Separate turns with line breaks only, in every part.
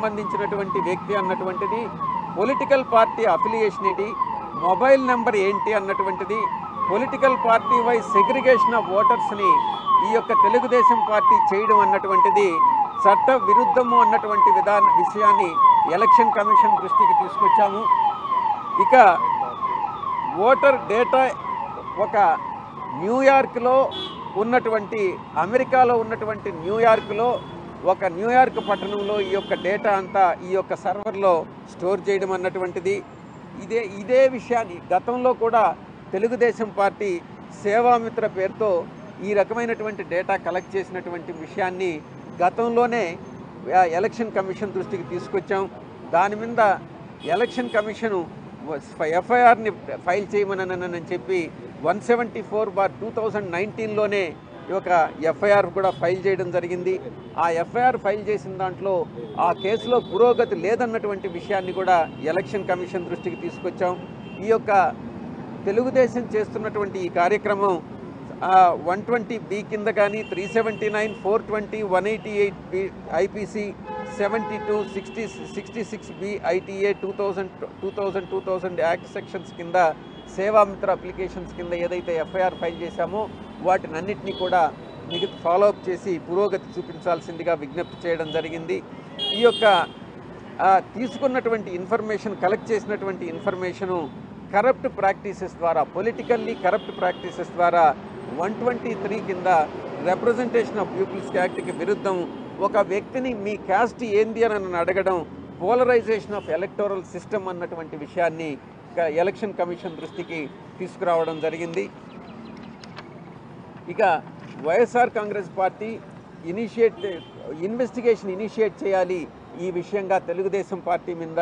సంబంధించినటువంటి వ్యక్తి అన్నటువంటిది, పొలిటికల్ పార్టీ అఫిలియేషన్ ఏంటి, మొబైల్ నెంబర్ ఏంటి అన్నటువంటిది, political party wise segregation of ఓటర్స్ని ఈ యొక్క తెలుగుదేశం పార్టీ చేయడం అన్నటువంటిది చట్ట విరుద్ధము అన్నటువంటి విషయాన్ని ఎలక్షన్ కమిషన్ దృష్టికి తీసుకొచ్చాము. ఇక ఓటర్ డేటా ఒక న్యూయార్క్లో ఉన్నటువంటి, అమెరికాలో ఉన్నటువంటి న్యూయార్క్లో ఒక న్యూయార్క్ పట్టణంలో ఈ యొక్క డేటా అంతా ఈ యొక్క సర్వర్లో స్టోర్ చేయడం అన్నటువంటిది, ఇదే విషయాన్ని గతంలో కూడా తెలుగుదేశం పార్టీ సేవామిత్ర పేరుతో ఈ రకమైనటువంటి డేటా కలెక్ట్ చేసినటువంటి విషయాన్ని గతంలోనే ఎలక్షన్ కమిషన్ దృష్టికి తీసుకొచ్చాం. దాని మీద ఎలక్షన్ కమిషను ఎఫ్ఐఆర్ని ఫైల్ చేయమని చెప్పి 174/2019లోనే ఒక ఎఫ్ఐఆర్ కూడా ఫైల్ చేయడం జరిగింది. ఆ ఎఫ్ఐఆర్ ఫైల్ చేసిన దాంట్లో ఆ కేసులో పురోగతి లేదన్నటువంటి విషయాన్ని కూడా ఎలక్షన్ కమిషన్ దృష్టికి తీసుకొచ్చాం. ఈ యొక్క తెలుగుదేశం చేస్తున్నటువంటి ఈ కార్యక్రమం 120B కింద కానీ 379, 420, 188B IPC, 72, 60, 66B ITA 2000 act sections కింద సేవామిత్ర అప్లికేషన్స్ కింద ఏదైతే ఎఫ్ఐఆర్ ఫైల్ చేశామో వాటినన్నింటినీ కూడా మిగతా ఫాలోఅప్ చేసి పురోగతి చూపించాల్సిందిగా విజ్ఞప్తి చేయడం జరిగింది. ఈ యొక్క తీసుకున్నటువంటి ఇన్ఫర్మేషన్, కలెక్ట్ చేసినటువంటి ఇన్ఫర్మేషను కరప్ట్ ప్రాక్టీసెస్ ద్వారా, పొలిటికల్లీ కరప్ట్ ప్రాక్టీసెస్ ద్వారా 123 కింద రిప్రజెంటేషన్ ఆఫ్ పీపుల్స్ యాక్ట్కి విరుద్ధం ఒక వ్యక్తిని మీ క్యాస్ట్ ఏంది అని అడగడం పోలరైజేషన్ ఆఫ్ ఎలక్టోరల్ సిస్టమ్ అన్నటువంటి విషయాన్ని ఎలక్షన్ కమిషన్ దృష్టికి తీసుకురావడం జరిగింది. ఇక YSR Congress party investigation initiate చేయాలి, ఈ విషయంగా తెలుగుదేశం పార్టీ మీద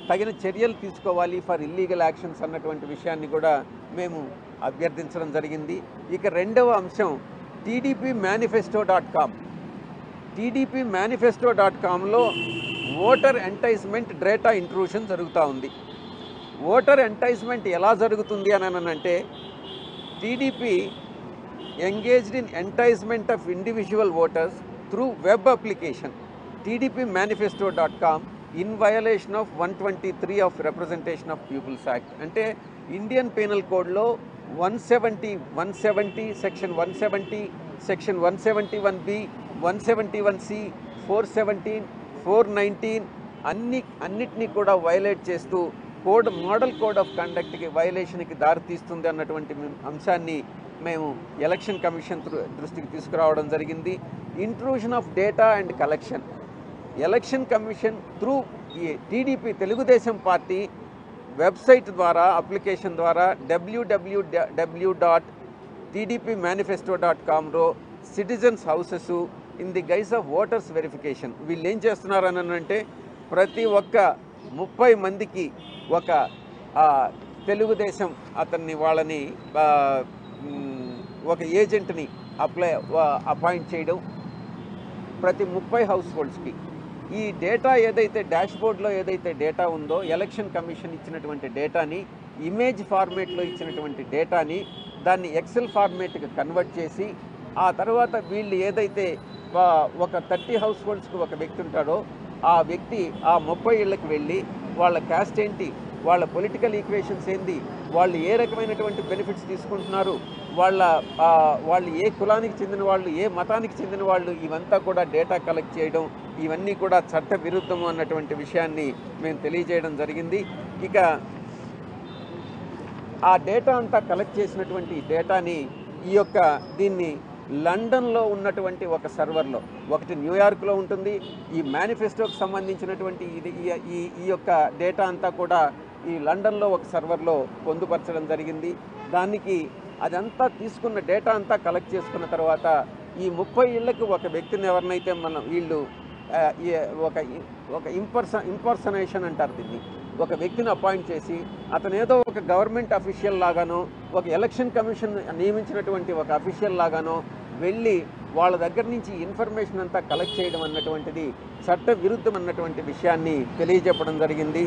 తగిన చర్యలు తీసుకోవాలి ఫర్ ఇల్లీగల్ యాక్షన్స్ అన్నటువంటి విషయాన్ని కూడా మేము అభ్యర్థించడం జరిగింది. ఇక రెండవ అంశం TDPmanifesto.com. TDPmanifesto.comలో ఓటర్ ఎంటైజ్మెంట్ డేటా ఇంట్రూషన్ జరుగుతూ ఉంది. ఓటర్ ఎంటైజ్మెంట్ ఎలా జరుగుతుంది అని అంటే TDP engaged in enticement of individual voters through web application TDPmanifesto.com in violation of 123 of Representation of Peoples Act. అంటే ఇండియన్ పీనల్ కోడ్లో 170 సెక్షన్ 170, సెక్షన్ 171B, 171C, 417, 419 అన్నిటినీ కూడా వైలేట్ చేస్తూ మోడల్ కోడ్ ఆఫ్ కండక్ట్కి వైలేషన్కి దారితీస్తుంది అన్నటువంటి అంశాన్ని మేము ఎలక్షన్ కమిషన్ దృష్టికి తీసుకురావడం జరిగింది. Intrusion of data and collection, election commission through TDP Telugu Desam party website ద్వారా, అప్లికేషన్ ద్వారా www.tdpmanifesto.comలో citizens houses in the guise of voters verification వీళ్ళు ఏం చేస్తున్నారని అంటే ప్రతి ఒక్క 30 మందికి ఒక తెలుగుదేశం వాళ్ళని ఒక ఏజెంట్ని అపాయింట్ చేయడం ప్రతి 30 హౌస్ హోల్డ్స్కి. ఈ డేటా ఏదైతే డాష్బోర్డ్లో ఏదైతే డేటా ఉందో ఎలక్షన్ కమిషన్ ఇచ్చినటువంటి డేటాని, ఇమేజ్ ఫార్మేట్లో ఇచ్చినటువంటి డేటాని దాన్ని ఎక్సెల్ ఫార్మేట్కి కన్వర్ట్ చేసి ఆ తర్వాత వీళ్ళు ఏదైతే ఒక 30 హౌస్ హోల్డ్స్కి ఒక వ్యక్తి ఉంటాడో ఆ వ్యక్తి ఆ 30 ఇళ్ళకి వెళ్ళి వాళ్ళ క్యాస్ట్ ఏంటి, వాళ్ళ పొలిటికల్ ఈక్వేషన్స్ ఏంది, వాళ్ళు ఏ రకమైనటువంటి బెనిఫిట్స్ తీసుకుంటున్నారు, వాళ్ళు ఏ కులానికి చెందిన వాళ్ళు, ఏ మతానికి చెందిన వాళ్ళు, ఇవంతా కూడా డేటా కలెక్ట్ చేయడం, ఇవన్నీ కూడా చట్ట విరుద్ధము అన్నటువంటి విషయాన్ని మేము తెలియజేయడం జరిగింది. ఇక ఆ డేటా అంతా కలెక్ట్ చేసినటువంటి డేటాని దీన్ని లండన్లో ఉన్నటువంటి ఒక సర్వర్లో, ఒకటి న్యూయార్క్లో ఉంటుంది. ఈ మేనిఫెస్టోకి సంబంధించినటువంటి ఈ యొక్క డేటా అంతా కూడా ఈ లండన్లో ఒక సర్వర్లో పొందుపరచడం జరిగింది. దానికి అదంతా తీసుకున్న డేటా అంతా కలెక్ట్ చేసుకున్న తర్వాత ఈ 30 ఇళ్లకు ఒక వ్యక్తిని ఎవరినైతే వీళ్ళు ఒక ఇంపర్సనేషన్ అంటారు దీన్ని, ఒక వ్యక్తిని అపాయింట్ చేసి అతను ఏదో ఒక గవర్నమెంట్ అఫీషియల్ లాగానో, ఒక ఎలక్షన్ కమిషన్ నియమించినటువంటి ఒక అఫీషియల్ లాగానో వెళ్ళి వాళ్ళ దగ్గర నుంచి ఇన్ఫర్మేషన్ అంతా కలెక్ట్ చేయడం అన్నటువంటిది చట్ట విరుద్ధం అన్నటువంటి విషయాన్ని తెలియజెప్పడం జరిగింది.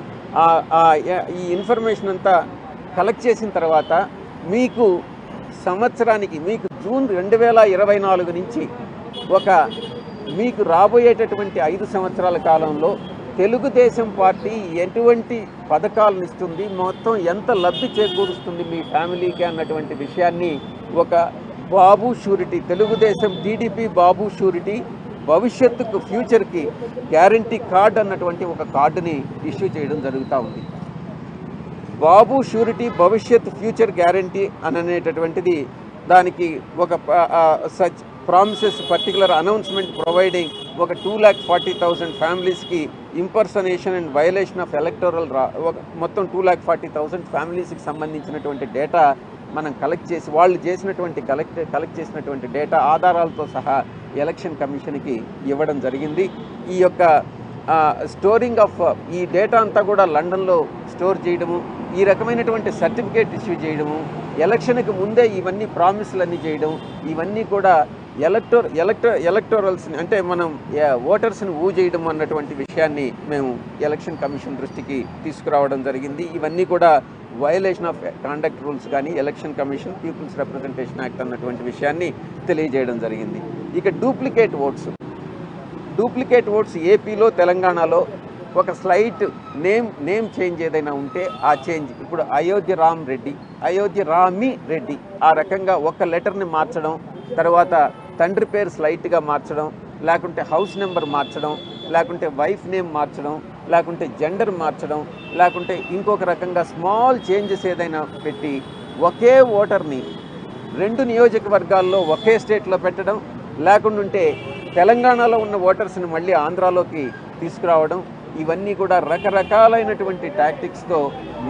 ఈ ఇన్ఫర్మేషన్ అంతా కలెక్ట్ చేసిన తర్వాత మీకు సంవత్సరానికి, మీకు జూన్ 2024 నుంచి మీకు రాబోయేటటువంటి 5 సంవత్సరాల కాలంలో తెలుగుదేశం పార్టీ ఎటువంటి పథకాలను ఇస్తుంది, మొత్తం ఎంత లబ్ధి చేకూరుస్తుంది మీ ఫ్యామిలీకి అన్నటువంటి విషయాన్ని ఒక బాబు షూరిటీ, తెలుగుదేశం టీడీపీ బాబు షూరిటీ భవిష్యత్తుకు ఫ్యూచర్కి గ్యారంటీ కార్డ్ అన్నటువంటి ఒక కార్డుని ఇష్యూ చేయడం జరుగుతూ ఉంది. బాబు షూరిటీ భవిష్యత్ ఫ్యూచర్ గ్యారంటీ అనేటటువంటిది దానికి ఒక such promises particular announcement providing ఒక 2,40,000 ఫ్యామిలీస్కి impersonation and violation of electoral మొత్తం 2,40,000 ఫ్యామిలీస్కి సంబంధించినటువంటి డేటా మనం కలెక్ట్ చేసి వాళ్ళు చేసినటువంటి కలెక్ట్ చేసినటువంటి డేటా ఆధారాలతో సహా ఎలక్షన్ కమిషన్కి ఇవ్వడం జరిగింది. ఈ యొక్క స్టోరింగ్ ఆఫ్ ఈ డేటా అంతా కూడా లండన్లో స్టోర్ చేయడము, ఈ రకమైనటువంటి సర్టిఫికేట్ ఇష్యూ చేయడము, ఎలక్షన్కి ముందే ఇవన్నీ ప్రామిస్లన్నీ చేయడం, ఇవన్నీ కూడా ఎలక్టోరల్స్ని అంటే మనం ఓటర్స్ని చేయడం అన్నటువంటి విషయాన్ని మేము ఎలక్షన్ కమిషన్ దృష్టికి తీసుకురావడం జరిగింది. ఇవన్నీ కూడా వయలేషన్ ఆఫ్ కాండక్ట్ రూల్స్ కానీ election commission peoples representation act అన్నటువంటి విషయాన్ని తెలియజేయడం జరిగింది. ఇక డూప్లికేట్ ఓట్స్ ఏపీలో తెలంగాణలో ఒక స్లైట్ నేమ్ చేంజ్ ఏదైనా ఉంటే ఆ చేంజ్ ఇప్పుడు అయోధ్య రామి రెడ్డి ఆ రకంగా ఒక లెటర్ని మార్చడం, తర్వాత తండ్రి పేరు స్లైట్గా మార్చడం, లేకుంటే హౌస్ నెంబర్ మార్చడం, లేకుంటే వైఫ్ నేమ్ మార్చడం, లేకుంటే జెండర్ మార్చడం, లేకుంటే ఇంకొక రకంగా స్మాల్ చేంజెస్ ఏదైనా పెట్టి ఒకే ఓటర్ని 2 నియోజకవర్గాల్లో ఒకే స్టేట్లో పెట్టడం, లేకుంటే తెలంగాణలో ఉన్న ఓటర్స్ని మళ్ళీ ఆంధ్రాలోకి తీసుకురావడం, ఇవన్నీ కూడా రకరకాలైనటువంటి టాక్టిక్స్తో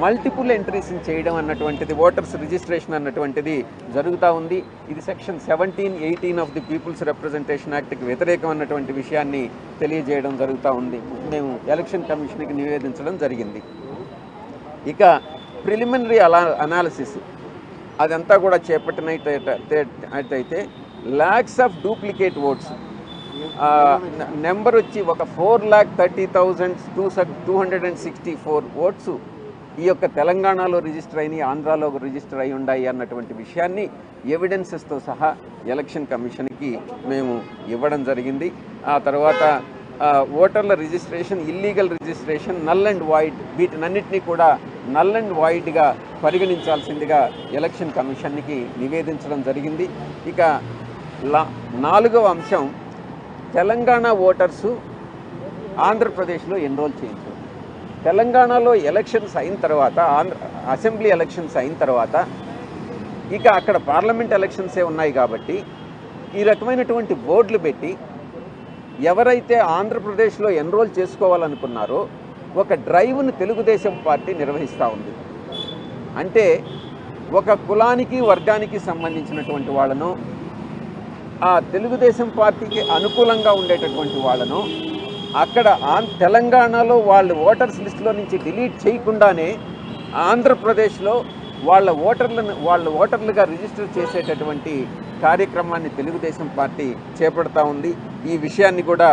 మల్టిపుల్ ఎంట్రీస్ని చేయడం అన్నటువంటిది ఓటర్స్ రిజిస్ట్రేషన్ అన్నటువంటిది జరుగుతూ ఉంది. ఇది section 17-18 of the people's representation యాక్ట్కి వ్యతిరేకం అన్నటువంటి విషయాన్ని తెలియజేయడం జరుగుతూ ఉంది. మేము ఎలక్షన్ కమిషన్కి నివేదించడం జరిగింది. ఇక ప్రిలిమినరీ అనాలిసిస్ అదంతా కూడా చేపట్టినట్టయితే lakhs of duplicate votes number వచ్చి ఒక 4,30,264 ఓట్స్ ఈ యొక్క తెలంగాణలో రిజిస్టర్ అయినాయి, ఆంధ్రాలో రిజిస్టర్ అయి ఉన్నాయి అన్నటువంటి విషయాన్ని ఎవిడెన్సెస్తో సహా ఎలక్షన్ కమిషన్కి మేము ఇవ్వడం జరిగింది. ఆ తర్వాత ఓటర్ల registration, illegal registration, null and void వీటినన్నింటినీ కూడా నల్ అండ్ వాయిడ్గా పరిగణించాల్సిందిగా ఎలక్షన్ కమిషన్కి నివేదించడం జరిగింది. ఇక 4వ అంశం తెలంగాణ ఓటర్సు ఆంధ్రప్రదేశ్లో ఎన్రోల్ చేయించారు. తెలంగాణలో ఎలక్షన్స్ అయిన తర్వాత అసెంబ్లీ ఎలక్షన్స్ అయిన తర్వాత ఇక అక్కడ పార్లమెంట్ ఎలక్షన్సే ఉన్నాయి కాబట్టి ఈ రకమైనటువంటి బోర్డులు పెట్టి ఎవరైతే ఆంధ్రప్రదేశ్లో ఎన్రోల్ చేసుకోవాలనుకున్నారో ఒక డ్రైవ్ను తెలుగుదేశం పార్టీ నిర్వహిస్తూ ఉంది. అంటే ఒక కులానికి వర్గానికి సంబంధించినటువంటి వాళ్ళను, ఆ తెలుగుదేశం పార్టీకి అనుకూలంగా ఉండేటటువంటి వాళ్ళను అక్కడ తెలంగాణలో వాళ్ళు ఓటర్స్ లిస్టులో నుంచి డిలీట్ చేయకుండానే ఆంధ్రప్రదేశ్లో వాళ్ళ ఓటర్లుగా రిజిస్టర్ చేసేటటువంటి కార్యక్రమాన్ని తెలుగుదేశం పార్టీ చేపడతా ఉంది. ఈ విషయాన్ని కూడా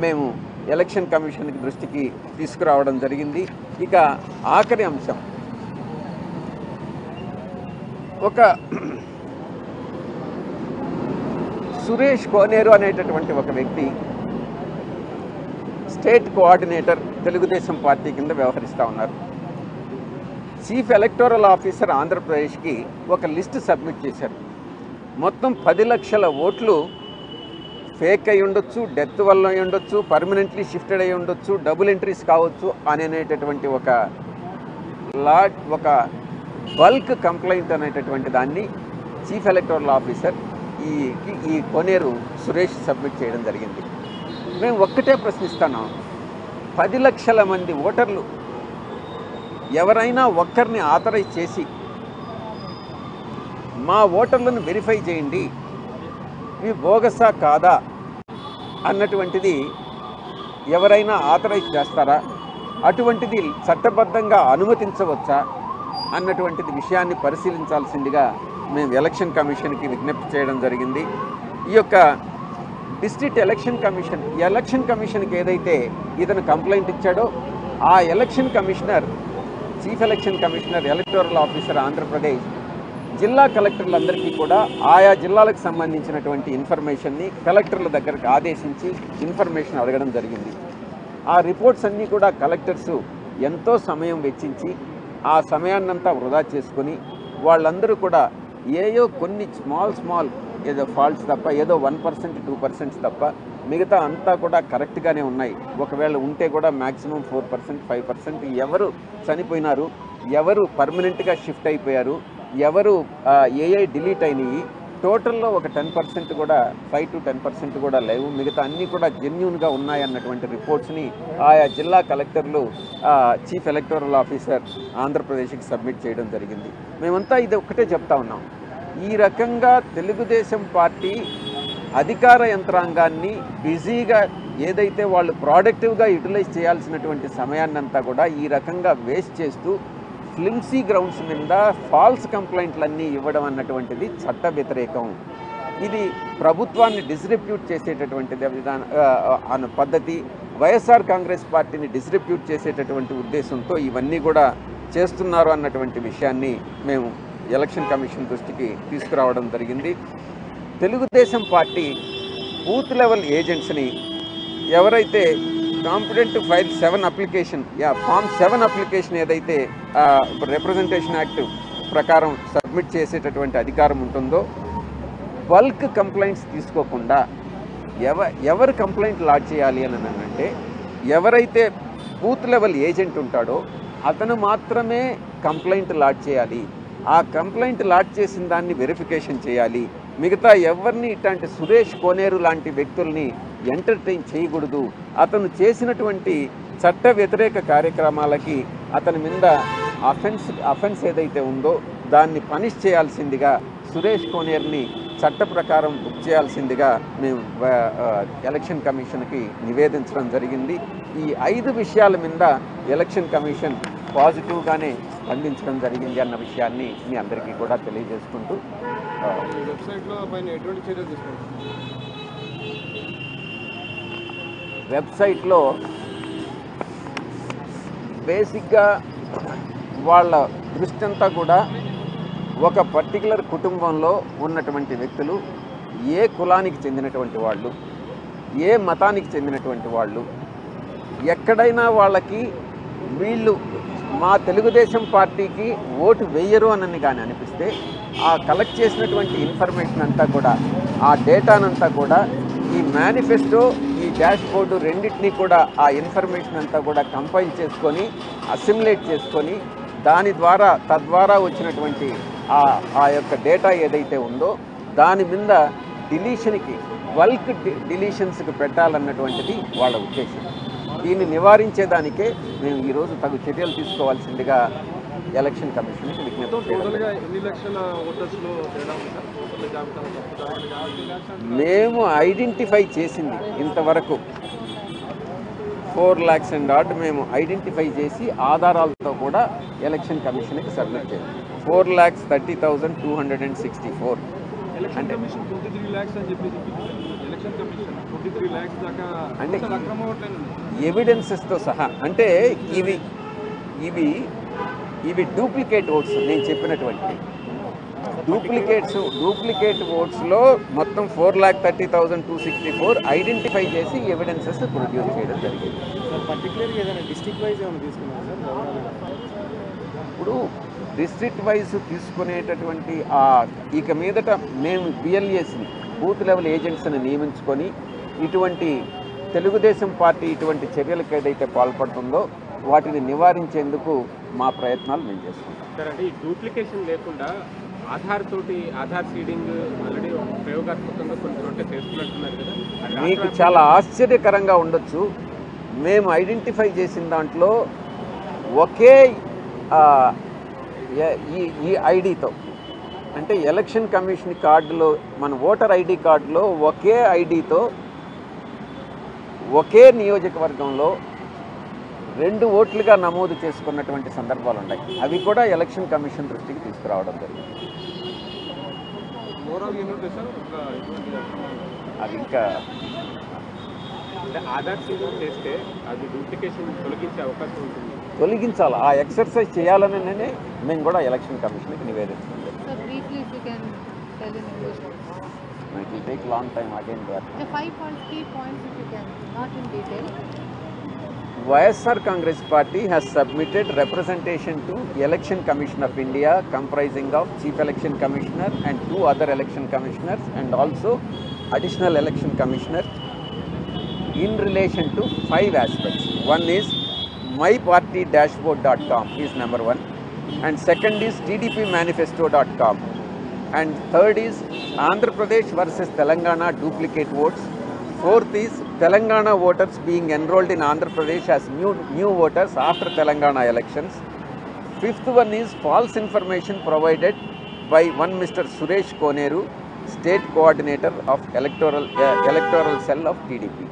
మేము ఎలక్షన్ కమిషన్కి దృష్టికి తీసుకురావడం జరిగింది. ఇక ఆఖరి అంశం, ఒక సురేష్ కోనేరు అనేటటువంటి ఒక వ్యక్తి స్టేట్ కోఆర్డినేటర్ తెలుగుదేశం పార్టీ కింద వ్యవహరిస్తూ ఉన్నారు. చీఫ్ ఎలక్టోరల్ ఆఫీసర్ ఆంధ్రప్రదేశ్కి ఒక లిస్ట్ సబ్మిట్ చేశారు. మొత్తం 10 లక్షల ఓట్లు ఫేక్ అయి ఉండొచ్చు, డెత్ వల్ల అయి ఉండొచ్చు, పర్మనెంట్లీ షిఫ్టెడ్ అయి ఉండొచ్చు, డబుల్ ఎంట్రీస్ కావచ్చు అనేటటువంటి ఒక బల్క్ కంప్లైంట్ అనేటటువంటి దాన్ని చీఫ్ ఎలక్టోరల్ ఆఫీసర్ ఈ కోనేరు సురేష్ సబ్మిట్ చేయడం జరిగింది. మేము ఒక్కటే ప్రశ్నిస్తున్నాం, 10 లక్షల మంది ఓటర్లు ఎవరైనా ఒక్కరిని ఆథరైజ్ చేసి మా ఓటర్లను వెరిఫై చేయండి, ఇవి బోగసా కాదా అన్నటువంటిది ఎవరైనా ఆథరైజ్ చేస్తారా, అటువంటిది చట్టబద్ధంగా అనుమతించవచ్చా అన్నటువంటిది విషయాన్ని పరిశీలించాల్సిందిగా మేము ఎలక్షన్ కమిషన్కి విజ్ఞప్తి చేయడం జరిగింది. ఈ యొక్క డిస్ట్రిక్ట్ ఎలక్షన్ కమిషన్కి ఏదైతే ఇతను కంప్లైంట్ ఇచ్చాడో ఆ election commissioner, chief election commissioner, electoral officer Andhra Pradesh జిల్లా కలెక్టర్లందరికీ కూడా ఆయా జిల్లాలకు సంబంధించినటువంటి ఇన్ఫర్మేషన్ని కలెక్టర్ల దగ్గరకు ఆదేశించి ఇన్ఫర్మేషన్ అడగడం జరిగింది. ఆ రిపోర్ట్స్ అన్నీ కూడా కలెక్టర్స్ ఎంతో సమయం వెచ్చించి ఆ సమయాన్నంతా వృధా చేసుకొని వాళ్ళందరూ కూడా ఏయో కొన్ని స్మాల్ ఏదో ఫాల్ట్స్ తప్ప, ఏదో 1% 2% తప్ప మిగతా అంతా కూడా కరెక్ట్గానే ఉన్నాయి. ఒకవేళ ఉంటే కూడా మ్యాక్సిమం 4% 5% ఎవరు చనిపోయినారు, ఎవరు పర్మనెంట్గా షిఫ్ట్ అయిపోయారు, ఎవరు ఏఐ డిలీట్ అయినాయి, టోటల్లో ఒక 10% కూడా 5 to 10% కూడా లేవు. మిగతా అన్నీ కూడా జెన్యూన్గా ఉన్నాయన్నటువంటి రిపోర్ట్స్ని ఆయా జిల్లా కలెక్టర్లు చీఫ్ ఎలక్టోరల్ ఆఫీసర్ ఆంధ్రప్రదేశ్కి సబ్మిట్ చేయడం జరిగింది. మేమంతా ఇది ఒక్కటే చెప్తా ఉన్నాం, ఈ రకంగా తెలుగుదేశం పార్టీ అధికార యంత్రాంగాన్ని బిజీగా ఏదైతే వాళ్ళు ప్రోడక్టివ్గా యూటిలైజ్ చేయాల్సినటువంటి సమయాన్నంతా కూడా ఈ రకంగా వేస్ట్ చేస్తూ ఫ్లిమ్సీ గ్రౌండ్స్ మీద ఫాల్స్ కంప్లైంట్లన్నీ ఇవ్వడం అన్నటువంటిది చట్ట వ్యతిరేకం. ఇది ప్రభుత్వాన్ని డిస్రెప్యూట్ చేసేటటువంటిది అన్న పద్ధతి, వైఎస్ఆర్ కాంగ్రెస్ పార్టీని డిస్రెప్యూట్ చేసేటటువంటి ఉద్దేశంతో ఇవన్నీ కూడా చేస్తున్నారు అన్నటువంటి విషయాన్ని మేము ఎలక్షన్ కమిషన్ దృష్టికి తీసుకురావడం జరిగింది. తెలుగుదేశం పార్టీ బూత్ లెవెల్ ఏజెంట్స్ని ఎవరైతే competent file 7 application form 7 application ఏదైతే రిప్రజెంటేషన్ యాక్ట్ ప్రకారం సబ్మిట్ చేసేటటువంటి అధికారం ఉంటుందో బల్క్ కంప్లైంట్స్ తీసుకోకుండా ఎవరు కంప్లైంట్ లాడ్జ్ చేయాలి అని అంటే ఎవరైతే బూత్ లెవెల్ ఏజెంట్ ఉంటాడో అతను మాత్రమే కంప్లైంట్ లాడ్జ్ చేయాలి. ఆ కంప్లైంట్ లాడ్జ్ చేసిన దాన్ని వెరిఫికేషన్ చేయాలి. మిగతా ఎవరిని ఇట్లాంటి సురేష్ కోనేరు లాంటి వ్యక్తుల్ని ఎంటర్టైన్ చేయకూడదు. అతను చేసినటువంటి చట్ట వ్యతిరేక కార్యక్రమాలకి అతని మీద అఫెన్స్ ఏదైతే ఉందో దాన్ని పనిష్ చేయాల్సిందిగా సురేష్ కోనేరుని చట్ట ప్రకారం బుక్ చేయాల్సిందిగా మేము ఎలక్షన్ కమిషన్కి నివేదించడం జరిగింది. ఈ 5 విషయాల మీద ఎలక్షన్ కమిషన్ పాజిటివ్గానే స్పందించడం జరిగింది అన్న విషయాన్ని మీ అందరికీ కూడా తెలియజేసుకుంటూ వెబ్సైట్లో బేసిక్గా వాళ్ళ దృష్టి అంతా కూడా ఒక పర్టికులర్ కుటుంబంలో ఉన్నటువంటి వ్యక్తులు, ఏ కులానికి చెందినటువంటి వాళ్ళు, ఏ మతానికి చెందినటువంటి వాళ్ళు, ఎక్కడైనా వాళ్ళకి వీళ్ళు మా తెలుగుదేశం పార్టీకి ఓటు వేయరు అని కానీ అనిపిస్తే ఆ కలెక్ట్ చేసినటువంటి ఇన్ఫర్మేషన్ అంతా కూడా, ఆ డేటానంతా కూడా ఈ మేనిఫెస్టో, ఈ డాష్ బోర్డు రెండింటినీ కూడా ఆ ఇన్ఫర్మేషన్ అంతా కూడా కంపైల్ చేసుకొని అసిమ్యులేట్ చేసుకొని తద్వారా వచ్చినటువంటి ఆ యొక్క డేటా ఏదైతే ఉందో దాని మీద డిలీషన్కి, బల్క్ డిలీషన్స్కి పెట్టాలన్నటువంటిది వాళ్ళ ఉద్దేశం. దీన్ని నివారించేదానికే మేము ఈరోజు తగు చర్యలు తీసుకోవాల్సిందిగా ఎలక్షన్ కమిషన్కి విజ్ఞప్తి. మేము ఐడెంటిఫై చేసింది ఇంతవరకు 4 lakhs and odd మేము ఐడెంటిఫై చేసి ఆధారాలతో కూడా ఎలక్షన్ కమిషన్కి సబ్మిట్ చేయాలి. 4,30,264 అంటే ఎవిడెన్సెస్తో సహా. అంటే ఇవి డూప్లికేట్ ఓట్స్. నేను చెప్పినటువంటి డూప్లికేట్ ఓట్స్లో మొత్తం 4,30,264 ఐడెంటిఫై చేసి ఎవిడెన్సెస్ ప్రొడ్యూస్ చేయడం జరిగింది. ఇప్పుడు డిస్ట్రిక్ట్ వైజ్ తీసుకునేటటువంటి ఇక మీదట మేము బిఎల్ఏస్ని, బూత్ లెవెల్ ఏజెంట్స్ని నియమించుకొని ఇటువంటి తెలుగుదేశం పార్టీ ఇటువంటి చర్యలకు ఏదైతే పాల్పడుతుందో వాటిని నివారించేందుకు మా ప్రయత్నాలు మేము చేసుకుంటాం.
సార్, అంటే ఈ డూప్లికేషన్ లేకుండా ఆధార్ సీడింగ్ ఆల్రెడీ ప్రయోగాత్మకంగా కొన్ని చోట్ల చేస్తున్నట్టున్నారు కదా.
మీకు చాలా ఆశ్చర్యకరంగా ఉండొచ్చు, మేము ఐడెంటిఫై చేసిన దాంట్లో ఒకే ఈ ఐడితో, అంటే ఎలక్షన్ కమిషన్ కార్డులో, మన ఓటర్ ఐడి కార్డులో ఒకే ఐడితో ఒకే నియోజకవర్గంలో 2 ఓట్లుగా నమోదు చేసుకున్నటువంటి సందర్భాలు ఉన్నాయి. అవి కూడా ఎలక్షన్ కమిషన్ దృష్టికి తీసుకురావడం జరిగింది. అది ఇంకా
ఆధార్ సీడింగ్ చేస్తే అది డూప్లికేషన్ తొలగించే అవకాశం ఉంటుంది.
తొలగించాలి, ఆ ఎక్సర్సైజ్ చేయాలని మేము కూడా ఎలక్షన్ కమిషన్కి నివేదించాం. It will take long time again.
The 5 key points if you can, not in detail.
YSR Congress Party has submitted representation to Election Commission of India, comprising of Chief Election Commissioner and 2 other election commissioners and also additional election commissioner in relation to 5 aspects. One is mypartydashboard.com is number 1, and second is tdpmanifesto.com, and third is Andhra Pradesh versus Telangana duplicate votes. Fourth is Telangana voters being enrolled in Andhra Pradesh as new voters after Telangana elections. Fifth one is false information provided by one Mr. Suresh Koneru, State Coordinator of Electoral Cell of TDP.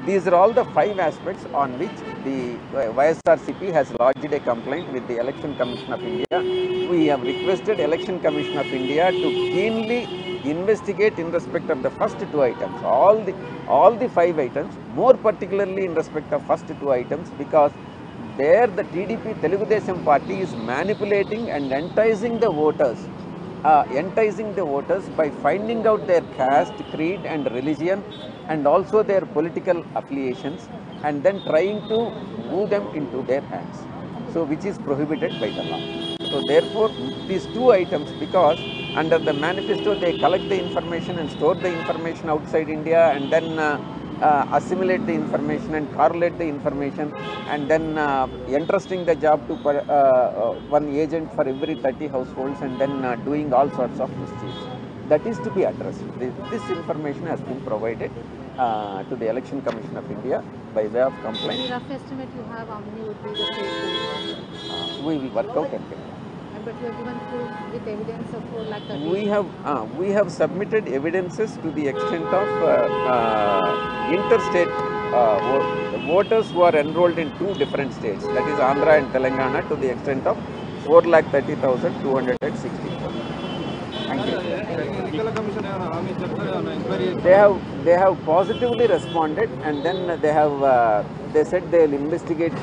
These are all the 5 aspects on which the YSRCP has lodged a complaint with the Election Commission of India. We have requested Election Commission of India to keenly investigate in respect of the first 2 items, all the 5 items, more particularly in respect of first 2 items, because there the TDP Telugu Desam party is manipulating and enticing the voters by finding out their caste, creed and religion and also their political affiliations, and then trying to move them into their hands, so which is prohibited by the law. So therefore these 2 items, because under the manifesto they collect the information and store the information outside India and then assimilate the information and correlate the information and then entrusting the job to one agent for every 30 households and then doing all sorts of mischiefs. That is to be addressed. This information has been provided to the Election Commission of India by way of complaint.
Any rough estimate you have how many would be the fake polls?
We will work out and get.
But you have given proof with evidence of 4,30,000.
We have submitted evidences to the extent of interstate voters who are enrolled in 2 different states, that is Andhra and Telangana, to the extent of 4,30,264. Thank you. They have positively responded, and then they said they will investigate.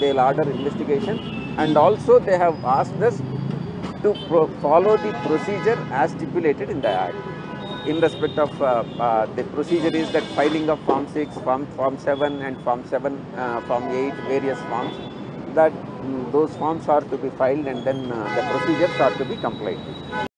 They will order investigation, and also they have asked us to follow the procedure as stipulated in the Act. In respect of the procedure is that filing of Form 6, Form 7 and Form 8, various forms, that those forms are to be filed and then the procedures are to be complied with.